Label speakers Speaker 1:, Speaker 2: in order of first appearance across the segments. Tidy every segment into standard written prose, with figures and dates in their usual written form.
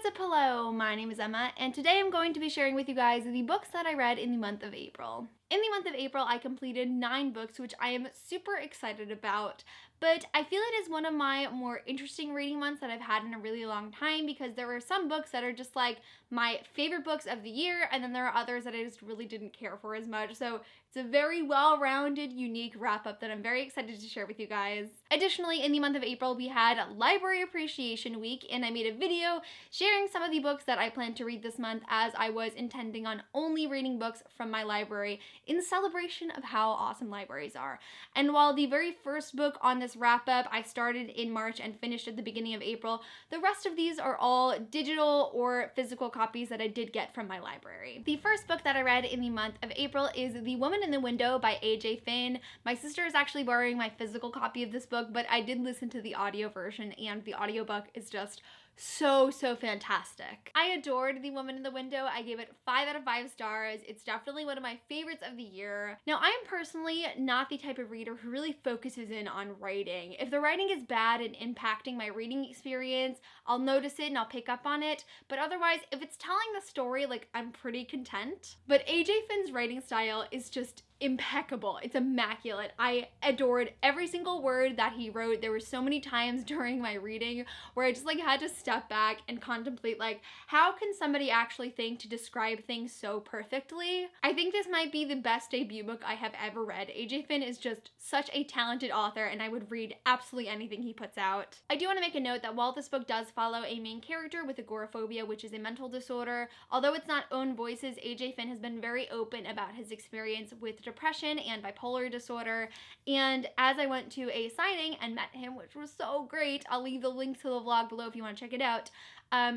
Speaker 1: What's up, hello, my name is Emma, and today I'm going to be sharing with you guys the books that I read in the month of April. In the month of April, I completed 9 books, which I am super excited about, but I feel it is one of my more interesting reading months that I've had in a really long time because there are some books that are just like my favorite books of the year, and then there are others that I just really didn't care for as much, so it's a very well-rounded, unique wrap-up that I'm very excited to share with you guys. Additionally, in the month of April, we had Library Appreciation Week, and I made a video sharing some of the books that I plan to read this month as I was intending on only reading books from my library in celebration of how awesome libraries are. And while the very first book on this wrap-up I started in March and finished at the beginning of April, the rest of these are all digital or physical copies that I did get from my library. The first book that I read in the month of April is The Woman in the Window by A.J. Finn. My sister is actually borrowing my physical copy of this book, but I did listen to the audio version, and the audiobook is just so fantastic. I adored The Woman in the Window. I gave it 5 out of 5 stars. It's definitely one of my favorites of the year. Now, I am personally not the type of reader who really focuses in on writing. If the writing is bad and impacting my reading experience, I'll notice it and I'll pick up on it. But otherwise, if it's telling the story, like, I'm pretty content. But A.J. Finn's writing style is just impeccable. It's immaculate. I adored every single word that he wrote. There were so many times during my reading where I just like had to step back and contemplate, like, how can somebody actually think to describe things so perfectly? I think this might be the best debut book I have ever read. A.J. Finn is just such a talented author, and I would read absolutely anything he puts out. I do want to make a note that while this book does follow a main character with agoraphobia, which is a mental disorder, although it's not own voices, A.J. Finn has been very open about his experience with depression and bipolar disorder, and as I went to a signing and met him, which was so great, I'll leave the link to the vlog below if you want to check it out,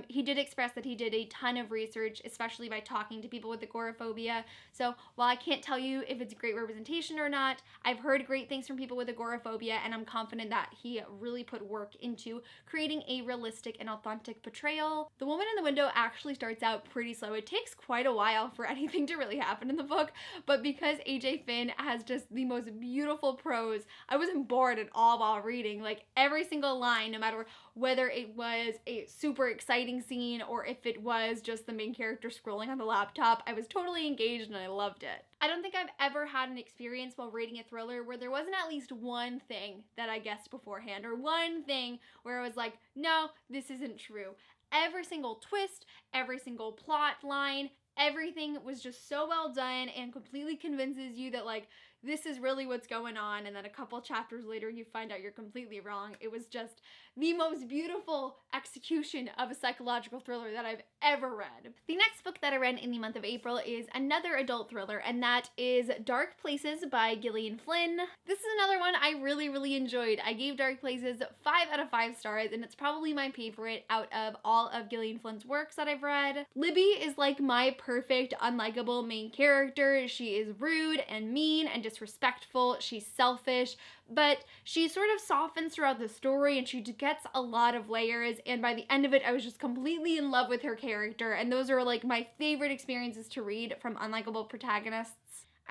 Speaker 1: he did express that he did a ton of research, especially by talking to people with agoraphobia. So while I can't tell you if it's great representation or not, I've heard great things from people with agoraphobia, and I'm confident that he really put work into creating a realistic and authentic portrayal. The Woman in the Window actually starts out pretty slow. It takes quite a while for anything to really happen in the book, but because A.J. Finn has just the most beautiful prose, I wasn't bored at all while reading. Like, every single line, no matter whether it was a super exciting scene or if it was just the main character scrolling on the laptop, I was totally engaged and I loved it. I don't think I've ever had an experience while reading a thriller where there wasn't at least one thing that I guessed beforehand, or one thing where I was like, no, this isn't true. Every single twist, every single plot line, everything was just so well done and completely convinces you that, like, this is really what's going on, and then a couple chapters later you find out you're completely wrong. It was just the most beautiful execution of a psychological thriller that I've ever read. The next book that I read in the month of April is another adult thriller, and that is Dark Places by Gillian Flynn. This is another one I really enjoyed. I gave Dark Places 5 out of 5 stars, and it's probably my favorite out of all of Gillian Flynn's works that I've read. Libby is like my perfect unlikable main character. She is rude and mean and disrespectful. She's selfish, but she sort of softens throughout the story and she gets a lot of layers, and by the end of it I was just completely in love with her character, and those are like my favorite experiences to read from unlikable protagonists.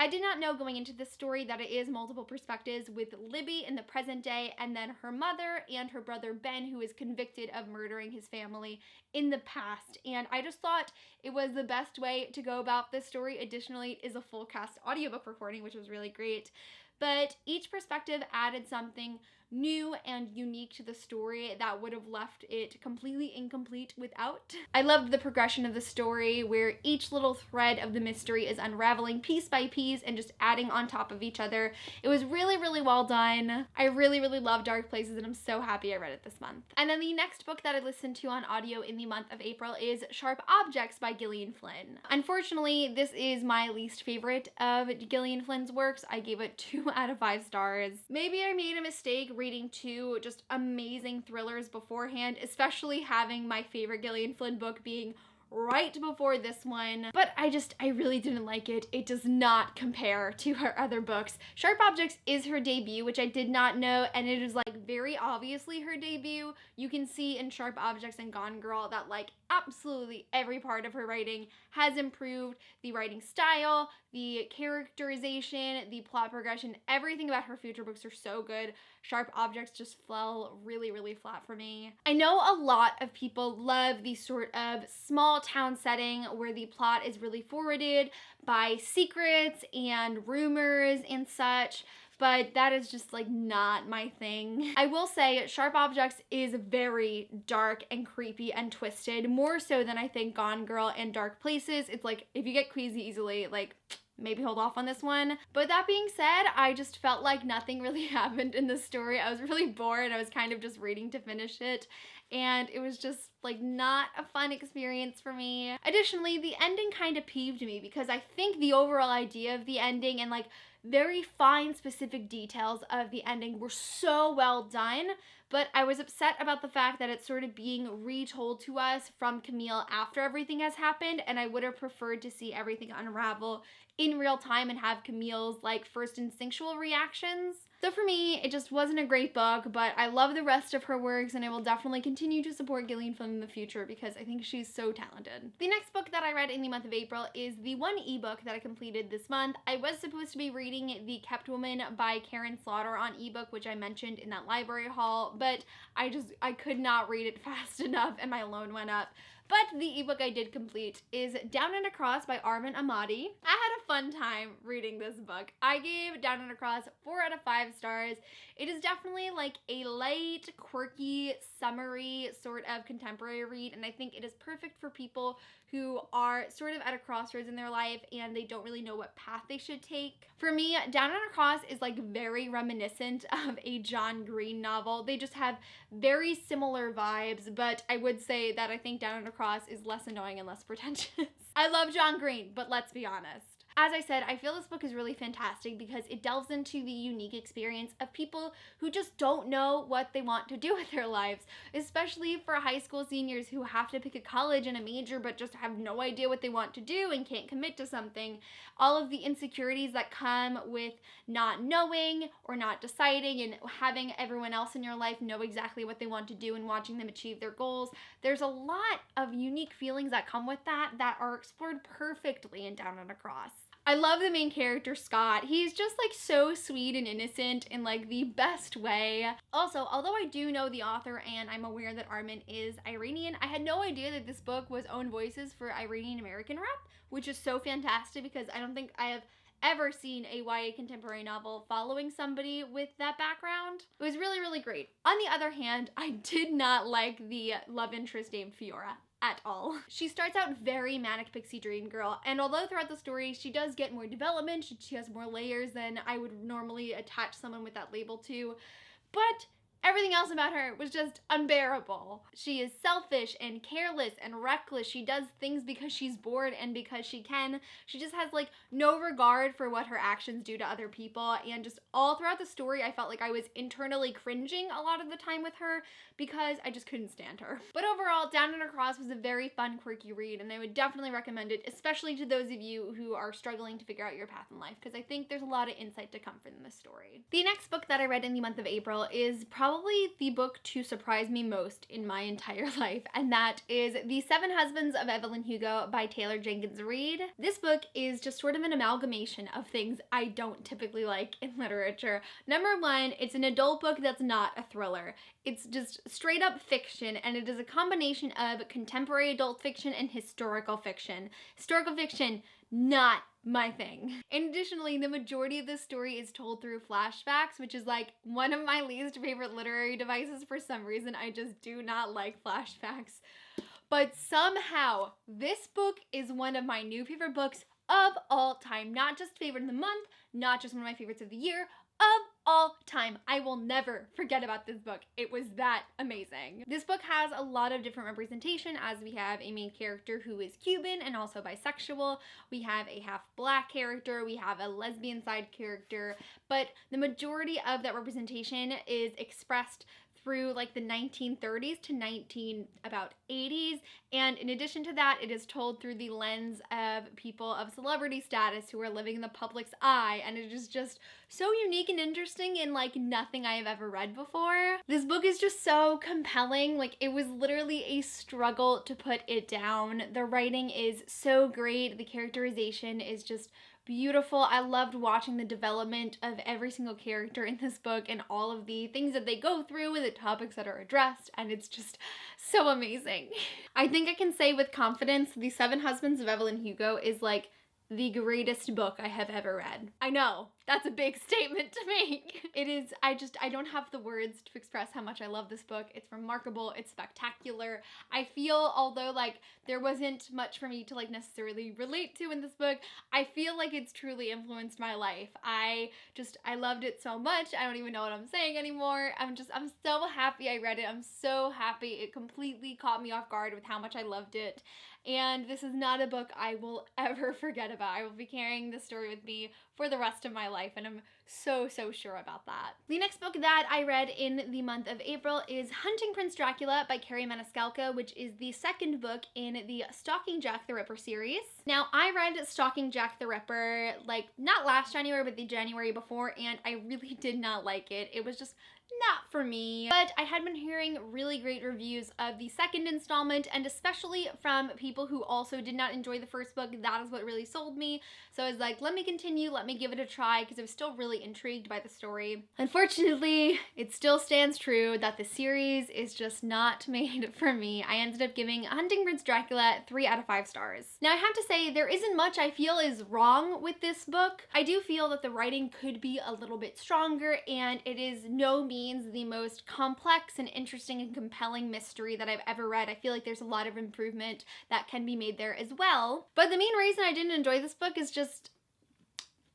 Speaker 1: I did not know going into this story that it is multiple perspectives, with Libby in the present day and then her mother and her brother Ben, who is convicted of murdering his family in the past, and I just thought it was the best way to go about this story. Additionally, it is a full cast audiobook recording, which was really great. But each perspective added something new and unique to the story that would have left it completely incomplete without. I loved the progression of the story, where each little thread of the mystery is unraveling piece by piece and just adding on top of each other. It was really well done. I really love Dark Places, and I'm so happy I read it this month. And then the next book that I listened to on audio in the month of April is Sharp Objects by Gillian Flynn. Unfortunately, this is my least favorite of Gillian Flynn's works. I gave it 2 out of 5 stars. Maybe I made a mistake reading 2 just amazing thrillers beforehand, especially having my favorite Gillian Flynn book being right before this one, but I really didn't like it. It does not compare to her other books. Sharp Objects is her debut, which I did not know, and it is like very obviously her debut. You can see in Sharp Objects and Gone Girl that like absolutely every part of her writing has improved. The writing style, the characterization, the plot progression, everything about her future books are so good. Sharp Objects just fell really, really flat for me. I know a lot of people love the sort of small town setting where the plot is really forwarded by secrets and rumors and such, but that is just like not my thing. I will say Sharp Objects is very dark and creepy and twisted, more so than I think Gone Girl and Dark Places. It's like, if you get queasy easily, like, maybe hold off on this one. But that being said, I just felt like nothing really happened in the story. I was really bored. I was kind of just reading to finish it, and it was just like not a fun experience for me. Additionally, the ending kind of peeved me because I think the overall idea of the ending and like very fine specific details of the ending were so well done, but I was upset about the fact that it's sort of being retold to us from Camille after everything has happened, and I would have preferred to see everything unravel in real time and have Camille's like first instinctual reactions. So for me, it just wasn't a great book, but I love the rest of her works and I will definitely continue to support Gillian Flynn in the future because I think she's so talented. The next book that I read in the month of April is the one ebook that I completed this month. I was supposed to be reading The Kept Woman by Karen Slaughter on ebook, which I mentioned in that library haul, but I could not read it fast enough and my loan went up. But the ebook I did complete is Down and Across by Armin Amadi. I had a fun time reading this book. I gave Down and Across 4 out of 5 stars. It is definitely like a light, quirky, summery sort of contemporary read, and I think it is perfect for people who are sort of at a crossroads in their life and they don't really know what path they should take. For me, Down and Across is like very reminiscent of a John Green novel. They just have very similar vibes, but I would say that I think Down and Across is less annoying and less pretentious. I love John Green, but let's be honest. As I said, I feel this book is really fantastic because it delves into the unique experience of people who just don't know what they want to do with their lives, especially for high school seniors who have to pick a college and a major but just have no idea what they want to do and can't commit to something. All of the insecurities that come with not knowing or not deciding and having everyone else in your life know exactly what they want to do and watching them achieve their goals. There's a lot of unique feelings that come with that are explored perfectly in Down and Across. I love the main character, Scott. He's just like so sweet and innocent in like the best way. Also, although I do know the author and I'm aware that Armin is Iranian, I had no idea that this book was own voices for Iranian American rep, which is so fantastic because I don't think I have ever seen a YA contemporary novel following somebody with that background. It was really, really great. On the other hand, I did not like the love interest named Fiora at all. She starts out very manic pixie dream girl, and although throughout the story she does get more development, she has more layers than I would normally attach someone with that label to, but everything else about her was just unbearable. She is selfish and careless and reckless. She does things because she's bored and because she can. She just has like no regard for what her actions do to other people, and just all throughout the story I felt like I was internally cringing a lot of the time with her because I just couldn't stand her. But overall, Down and Across was a very fun, quirky read, and I would definitely recommend it, especially to those of you who are struggling to figure out your path in life, because I think there's a lot of insight to come from this story. The next book that I read in the month of April is probably the book to surprise me most in my entire life, and that is The 7 Husbands of Evelyn Hugo by Taylor Jenkins Reid. This book is just sort of an amalgamation of things I don't typically like in literature. Number one, it's an adult book that's not a thriller. It's just straight up fiction, and it is a combination of contemporary adult fiction and historical fiction. Historical fiction, not my thing. And additionally, the majority of this story is told through flashbacks, which is like one of my least favorite literary devices. For some reason, I just do not like flashbacks. But somehow, this book is one of my new favorite books of all time. Not just favorite of the month, not just one of my favorites of the year, of all time. I will never forget about this book. It was that amazing. This book has a lot of different representation, as we have a main character who is Cuban and also bisexual. We have a half black character. We have a lesbian side character. But the majority of that representation is expressed through like the 1930s to about 80s, and in addition to that, it is told through the lens of people of celebrity status who are living in the public's eye, and it is just so unique and interesting and like nothing I have ever read before. This book is just so compelling. Like, it was literally a struggle to put it down. The writing is so great. The characterization is just beautiful. I loved watching the development of every single character in this book and all of the things that they go through and the topics that are addressed, and it's just so amazing. I think I can say with confidence, The Seven Husbands of Evelyn Hugo is like the greatest book I have ever read. I know, that's a big statement to make. It is, I don't have the words to express how much I love this book. It's remarkable, it's spectacular. I feel, although like there wasn't much for me to like necessarily relate to in this book, I feel like it's truly influenced my life. I loved it so much, I don't even know what I'm saying anymore. I'm so happy I read it. I'm so happy. It completely caught me off guard with how much I loved it. And this is not a book I will ever forget about. I will be carrying this story with me for the rest of my life, and I'm so sure about that. The next book that I read in the month of April is Hunting Prince Dracula by Carrie Maniscalco, which is the second book in the Stalking Jack the Ripper series. Now, I read Stalking Jack the Ripper, like, not last January, but the January before, and I really did not like it. It was just not for me, but I had been hearing really great reviews of the second installment, and especially from people who also did not enjoy the first book. That is what really sold me. So I was like, let me continue, let me give it a try, because I was still really intrigued by the story. Unfortunately, it still stands true that the series is just not made for me. I ended up giving Hunting Prince Dracula 3 out of 5 stars. Now, I have to say, there isn't much I feel is wrong with this book. I do feel that the writing could be a little bit stronger, and it is no means the most complex and interesting and compelling mystery that I've ever read. I feel like there's a lot of improvement that can be made there as well. But the main reason I didn't enjoy this book is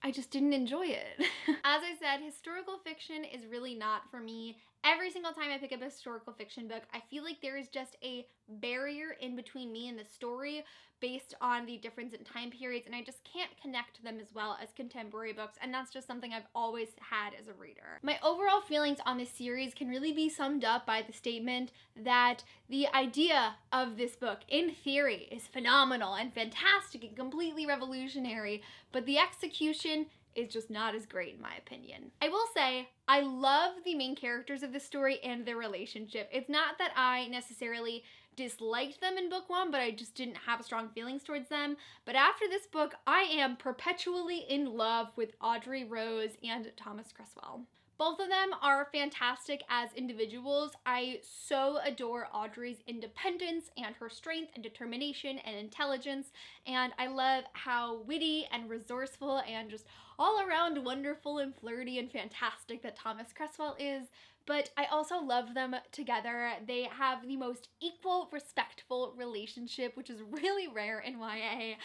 Speaker 1: I just didn't enjoy it. As I said, historical fiction is really not for me. Every single time I pick up a historical fiction book, I feel like there is just a barrier in between me and the story based on the difference in time periods, and I just can't connect to them as well as contemporary books, and that's just something I've always had as a reader. My overall feelings on this series can really be summed up by the statement that the idea of this book, in theory, is phenomenal and fantastic and completely revolutionary, but the execution is just not as great in my opinion. I will say, I love the main characters of this story and their relationship. It's not that I necessarily disliked them in book 1, but I just didn't have strong feelings towards them. But after this book, I am perpetually in love with Audrey Rose and Thomas Cresswell. Both of them are fantastic as individuals. I so adore Audrey's independence and her strength and determination and intelligence, and I love how witty and resourceful and just all around wonderful and flirty and fantastic that Thomas Cresswell is. But I also love them together. They have the most equal, respectful relationship, which is really rare in YA.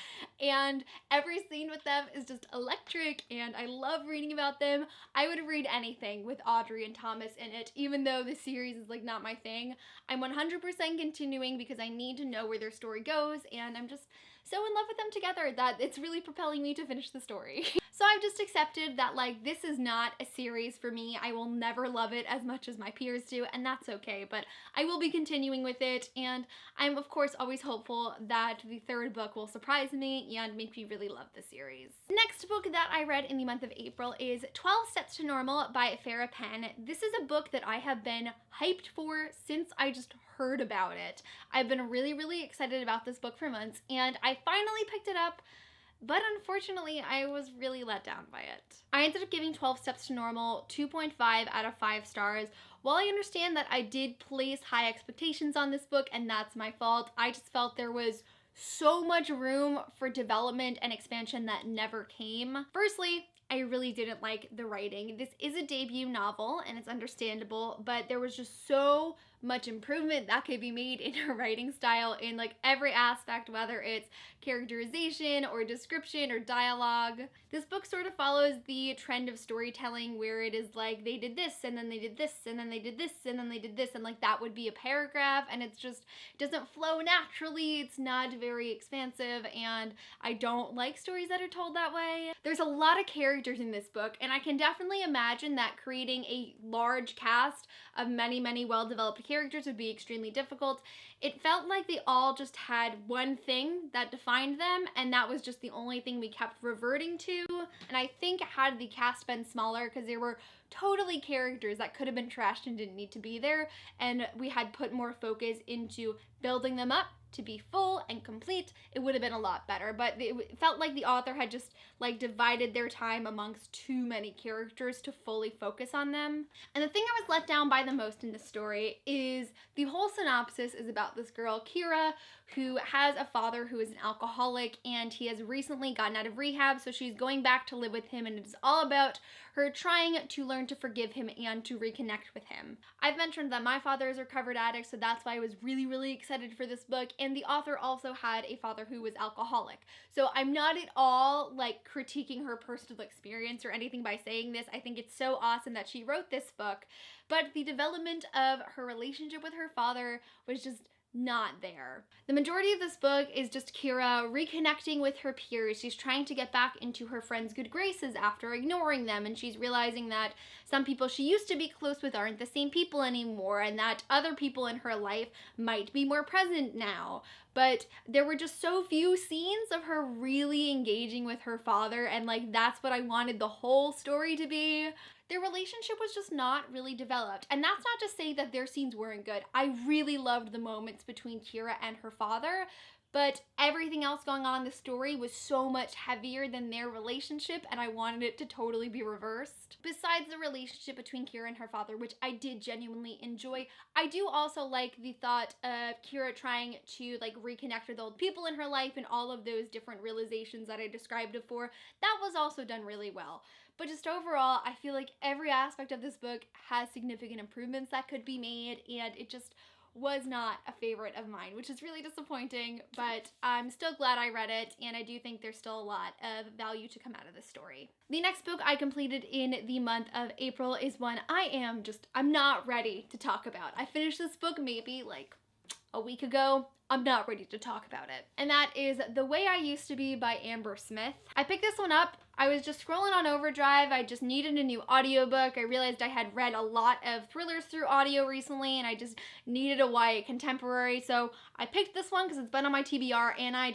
Speaker 1: And every scene with them is just electric, and I love reading about them. I would read anything with Audrey and Thomas in it, even though the series is like not my thing. I'm 100% continuing because I need to know where their story goes, and I'm just so in love with them together that it's really propelling me to finish the story. So I've just accepted that like this is not a series for me. I will never love it as much as my peers do, and that's okay, but I will be continuing with it, and I'm of course always hopeful that the third book will surprise me and make me really love the series. The next book that I read in the month of April is 12 Steps to Normal by Farah Penn. This is a book that I have been hyped for since I just heard about it. I've been really excited about this book for months, and I finally picked it up, but unfortunately I was really let down by it. I ended up giving 12 Steps to Normal 2.5 out of 5 stars. While I understand that I did place high expectations on this book, and that's my fault, I just felt there was so much room for development and expansion that never came. Firstly, I really didn't like the writing. This is a debut novel, and it's understandable, but there was just so much improvement that could be made in her writing style in like every aspect, whether it's characterization or description or dialogue. This book sort of follows the trend of storytelling where it is like they did this and then they did this and then they did this and then they did this, and like that would be a paragraph, and it's just it doesn't flow naturally. It's not very expansive, and I don't like stories that are told that way. There's a lot of characters in this book, and I can definitely imagine that creating a large cast of many well-developed characters would be extremely difficult. It felt like they all just had one thing that defined them, and that was just the only thing we kept reverting to. And I think had the cast been smaller, because there were totally characters that could have been trashed and didn't need to be there, and we had put more focus into building them up to be full and complete, it would have been a lot better. But it felt like the author had just like divided their time amongst too many characters to fully focus on them. And the thing I was let down by the most in this story is the whole synopsis is about this girl, Kira, who has a father who is an alcoholic, and he has recently gotten out of rehab, so she's going back to live with him, and it's all about her trying to learn to forgive him and to reconnect with him. I've mentioned that my father is a recovered addict, so that's why I was really excited for this book, and the author also had a father who was alcoholic. So I'm not at all like critiquing her personal experience or anything by saying this. I think it's so awesome that she wrote this book, but the development of her relationship with her father was just not there. The majority of this book is just Kira reconnecting with her peers. She's trying to get back into her friends' good graces after ignoring them, and she's realizing that some people she used to be close with aren't the same people anymore, and that other people in her life might be more present now. But there were just so few scenes of her really engaging with her father, and like that's what I wanted the whole story to be. Their relationship was just not really developed. And that's not to say that their scenes weren't good. I really loved the moments between Kira and her father, but everything else going on in the story was so much heavier than their relationship, and I wanted it to totally be reversed. Besides the relationship between Kira and her father, which I did genuinely enjoy, I do also like the thought of Kira trying to like reconnect with old people in her life and all of those different realizations that I described before. That was also done really well. But just overall, I feel like every aspect of this book has significant improvements that could be made, and it just was not a favorite of mine, which is really disappointing, but I'm still glad I read it, and I do think there's still a lot of value to come out of this story. The next book I completed in the month of April is one I'm not ready to talk about. I finished this book maybe like a week ago. I'm not ready to talk about it. And that is The Way I Used to Be by Amber Smith. I picked this one up. I was just scrolling on Overdrive. I just needed a new audiobook. I realized I had read a lot of thrillers through audio recently, and I just needed a YA contemporary. So I picked this one because it's been on my TBR, and I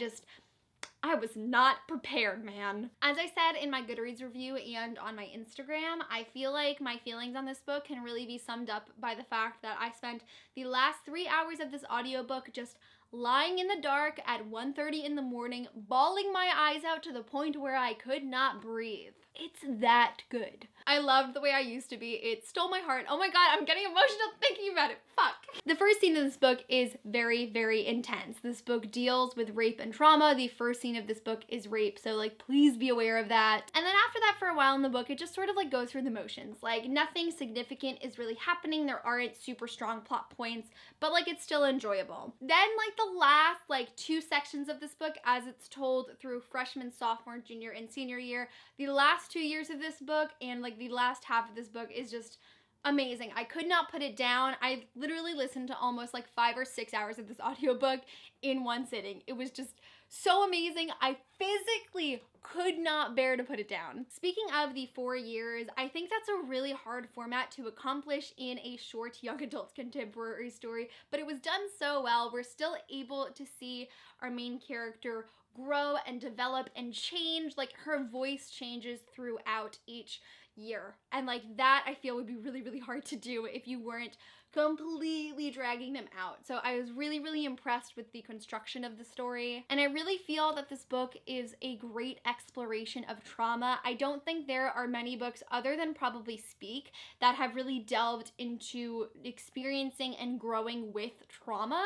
Speaker 1: was not prepared, man. As I said in my Goodreads review and on my Instagram, I feel like my feelings on this book can really be summed up by the fact that I spent the last 3 hours of this audiobook just lying in the dark at 1:30 in the morning, bawling my eyes out to the point where I could not breathe. It's that good. I loved The Way I Used to Be. It stole my heart. Oh my god, I'm getting emotional thinking about it. Fuck. The first scene in this book is very intense. This book deals with rape and trauma. The first scene of this book is rape, so like please be aware of that. And then after that, for a while in the book, it just sort of like goes through the motions. Like nothing significant is really happening. There aren't super strong plot points, but like it's still enjoyable. Then like the last like 2 sections of this book, as it's told through freshman, sophomore, junior, and senior year, the last 2 years of this book and like the last half of this book is just amazing. I could not put it down. I literally listened to almost like 5 or 6 hours of this audiobook in one sitting. It was just so amazing. I physically could not bear to put it down. Speaking of the 4 years, I think that's a really hard format to accomplish in a short young adult contemporary story, but it was done so well. We're still able to see our main character grow and develop and change. Like her voice changes throughout each year, and like that I feel would be really hard to do if you weren't completely dragging them out. So I was really impressed with the construction of the story, and I really feel that this book is a great exploration of trauma. I don't think there are many books other than probably Speak that have really delved into experiencing and growing with trauma,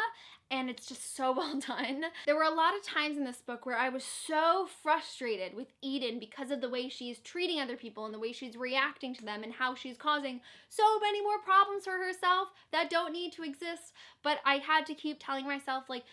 Speaker 1: and it's just so well done. There were a lot of times in this book where I was so frustrated with Eden because of the way she's treating other people and the way she's reacting to them and how she's causing so many more problems for herself that don't need to exist. But I had to keep telling myself, like,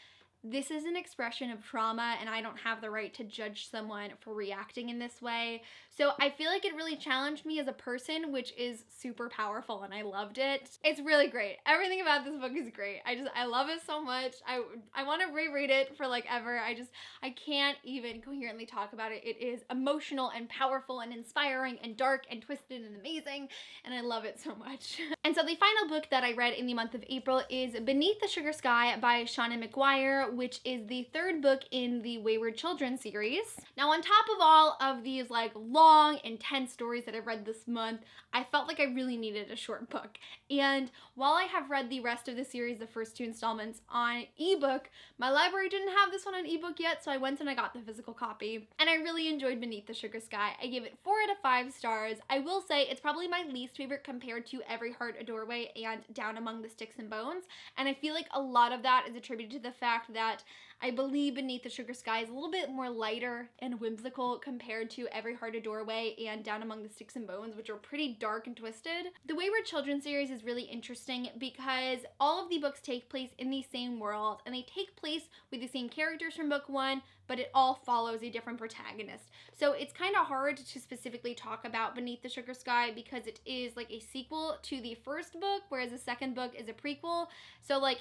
Speaker 1: this is an expression of trauma and I don't have the right to judge someone for reacting in this way. So I feel like it really challenged me as a person, which is super powerful, and I loved it. It's really great. Everything about this book is great. I love it so much. I want to reread it for like ever. I can't even coherently talk about it. It is emotional and powerful and inspiring and dark and twisted and amazing, and I love it so much. And so the final book that I read in the month of April is Beneath the Sugar Sky by Shauna McGuire, which is the third book in the Wayward Children series. Now, on top of all of these like long, intense stories that I've read this month, I felt like I really needed a short book. And while I have read the rest of the series, the first 2 installments, on ebook, my library didn't have this one on ebook yet, so I went and I got the physical copy. And I really enjoyed Beneath the Sugar Sky. I gave it 4 out of 5 stars. I will say it's probably my least favorite compared to Every Heart a Doorway and Down Among the Sticks and Bones. And I feel like a lot of that is attributed to the fact that I believe Beneath the Sugar Sky is a little bit more lighter and whimsical compared to Every Heart a Doorway and Down Among the Sticks and Bones, which are pretty dark and twisted. The Wayward Children series is really interesting because all of the books take place in the same world, and they take place with the same characters from book 1, but it all follows a different protagonist. So it's kind of hard to specifically talk about Beneath the Sugar Sky because it is like a sequel to the first book, whereas the second book is a prequel. So like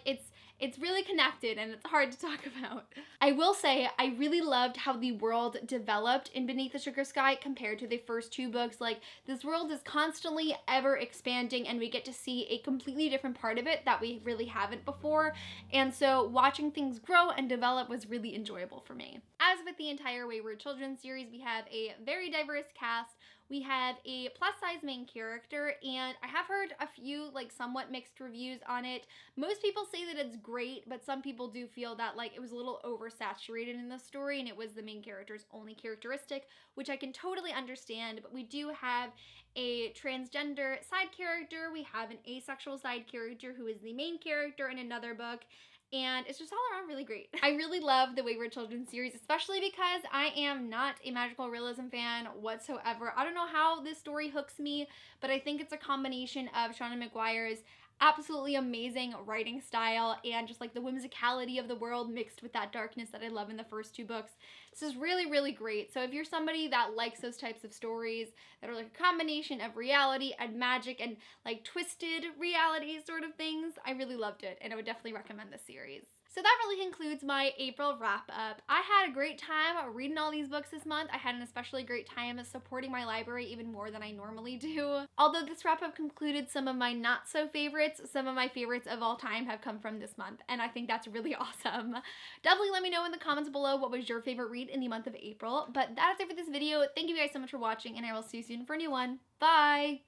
Speaker 1: it's really connected and it's hard to talk about. I will say I really loved how the world developed in Beneath the Sugar Sky compared to the first 2 books. Like, this world is constantly ever expanding and we get to see a completely different part of it that we really haven't before. And so watching things grow and develop was really enjoyable for me. As with the entire Wayward Children series, we have a very diverse cast. We have a plus-size main character, and I have heard a few like somewhat mixed reviews on it. Most people say that it's great, but some people do feel that like it was a little oversaturated in the story and it was the main character's only characteristic, which I can totally understand. But we do have a transgender side character, we have an asexual side character who is the main character in another book, and it's just all around really great. I really love the Wayward Children series, especially because I am not a magical realism fan whatsoever. I don't know how this story hooks me, but I think it's a combination of Seanan McGuire's absolutely amazing writing style and just like the whimsicality of the world mixed with that darkness that I love in the first 2 books. This is really, really great. So if you're somebody that likes those types of stories that are like a combination of reality and magic and like twisted reality sort of things, I really loved it and I would definitely recommend this series. So that really concludes my April wrap up. I had a great time reading all these books this month. I had an especially great time supporting my library even more than I normally do. Although this wrap up concluded some of my not so favorites, some of my favorites of all time have come from this month, and I think that's really awesome. Definitely let me know in the comments below what was your favorite read in the month of April. But that's it for this video. Thank you guys so much for watching, and I will see you soon for a new one. Bye!